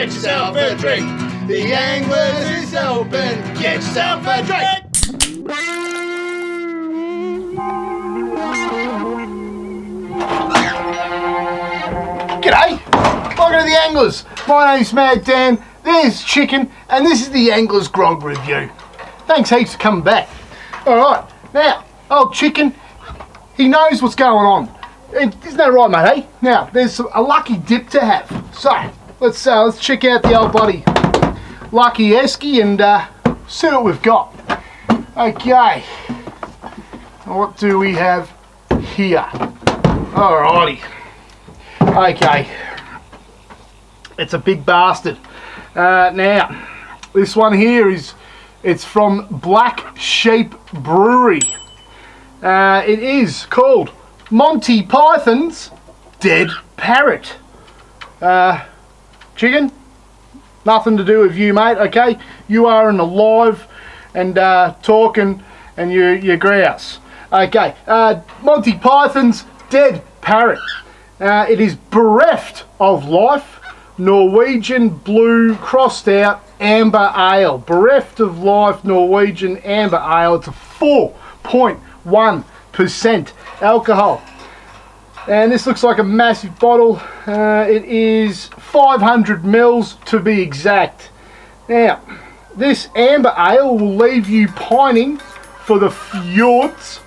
get yourself a drink. The Anglers is open, get yourself a drink. G'day, welcome to the Anglers. My name's Mad Dan, there's Chicken, and this is the Anglers Grog Review. Thanks heaps for coming back. Alright, now, old Chicken, he knows what's going on. Isn't that right, mate, eh? Now, there's a lucky dip to have. So, let's check out the old bloody Lucky Esky and see what we've got. Okay, what do we have here? Alrighty. Okay, it's a big bastard. Now, this one here it's from Black Sheep Brewery. It is called Monty Python's Dead Parrot. Chicken, nothing to do with you, mate, okay? You are in the live and talking and you grouse. Okay, Monty Python's Dead Parrot. It is bereft of life, Norwegian blue crossed out amber ale. Bereft of life, Norwegian amber ale. It's a 4.1% alcohol. And this looks like a massive bottle. It is 500 mils to be exact. Now, this amber ale will leave you pining for the fjords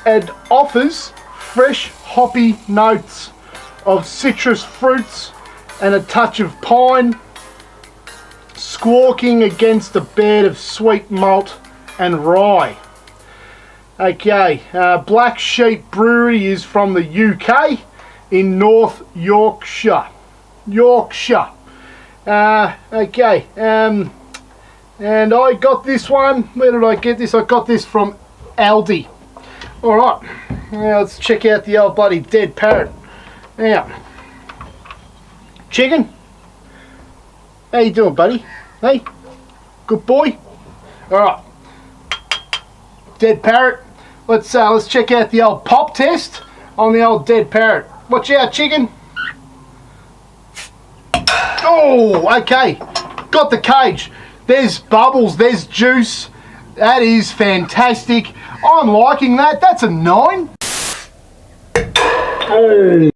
and offers fresh hoppy notes of citrus fruits and a touch of pine, squawking against a bed of sweet malt and rye. Okay, Black Sheep Brewery is from the UK in North Yorkshire. Okay, and I got this one. Where did I get this? I got this from Aldi. Alright, now let's check out the old bloody Dead Parrot. Now, Chicken, how you doing, buddy? Hey, good boy? Alright, Dead Parrot. Let's check out the old pop test on the old Dead Parrot. Watch out, Chicken. Oh, okay. Got the cage. There's bubbles, there's juice. That is fantastic. I'm liking that. That's a 9. Oh.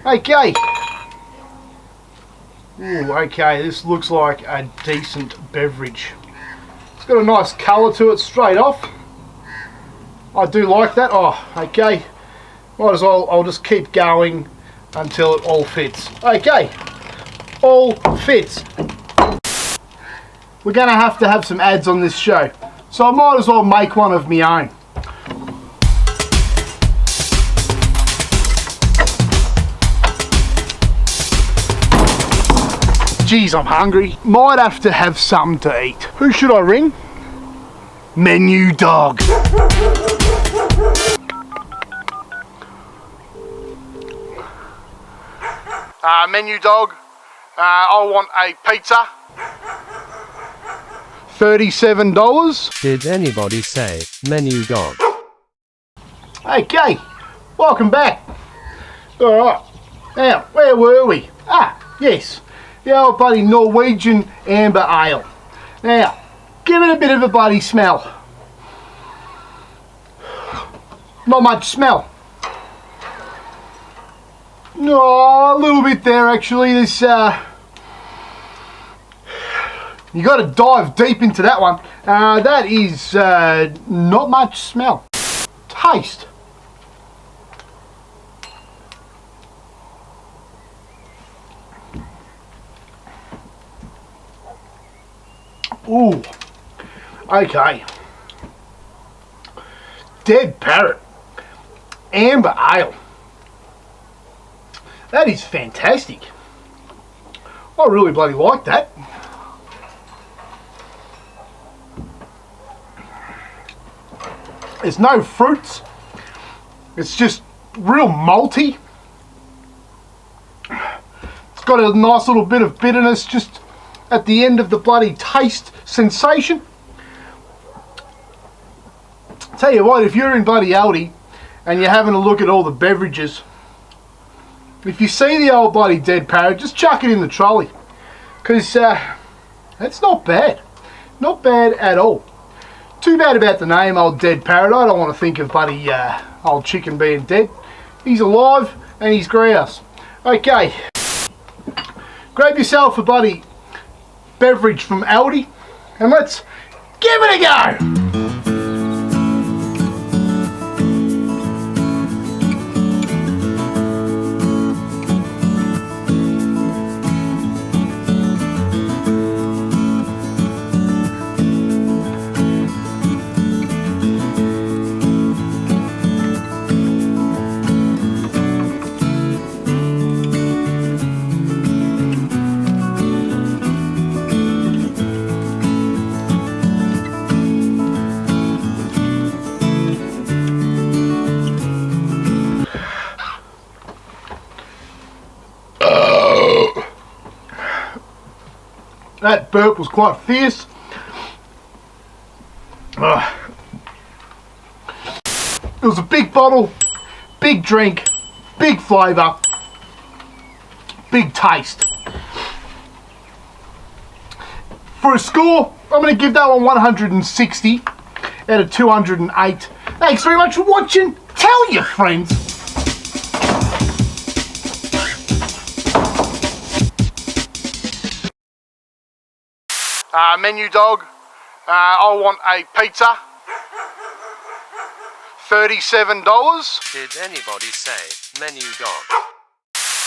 Okay. Ooh, okay, this looks like a decent beverage. It's got a nice colour to it straight off. I do like that. Oh, okay. Might as well, I'll just keep going until it all fits. Okay, all fits. We're going to have some ads on this show, so I might as well make one of my own. Geez, I'm hungry. Might have to have something to eat. Who should I ring? Menu Dog. Menu Dog, I want a pizza. $37. Did anybody say Menu Dog? Okay, welcome back. Alright, now, where were we? Yes, the old bloody Norwegian amber ale. Now, give it a bit of a bloody smell. Not much smell. No, a little bit there actually. This you got to dive deep into that one. That is not much smell. Taste. Ooh. Okay. Dead Parrot. Amber ale. That is fantastic. I really bloody like that. There's no fruits. It's just real malty. It's got a nice little bit of bitterness just at the end of the bloody taste sensation. Tell you what, if you're in bloody Aldi and you're having a look at all the beverages, if you see the old bloody dead parrot, just chuck it in the trolley. Because it's not bad. Not bad at all. Too bad about the name, old dead parrot. I don't want to think of bloody old chicken being dead. He's alive and he's grouse. Okay. Grab yourself a bloody beverage from Aldi and let's give it a go. That burp was quite fierce. It was a big bottle, big drink, big flavour, big taste. For a score, I'm going to give that one 160 out of 208. Thanks very much for watching. Tell your friends. Menu dog, I want a pizza, $37. Did anybody say menu dog?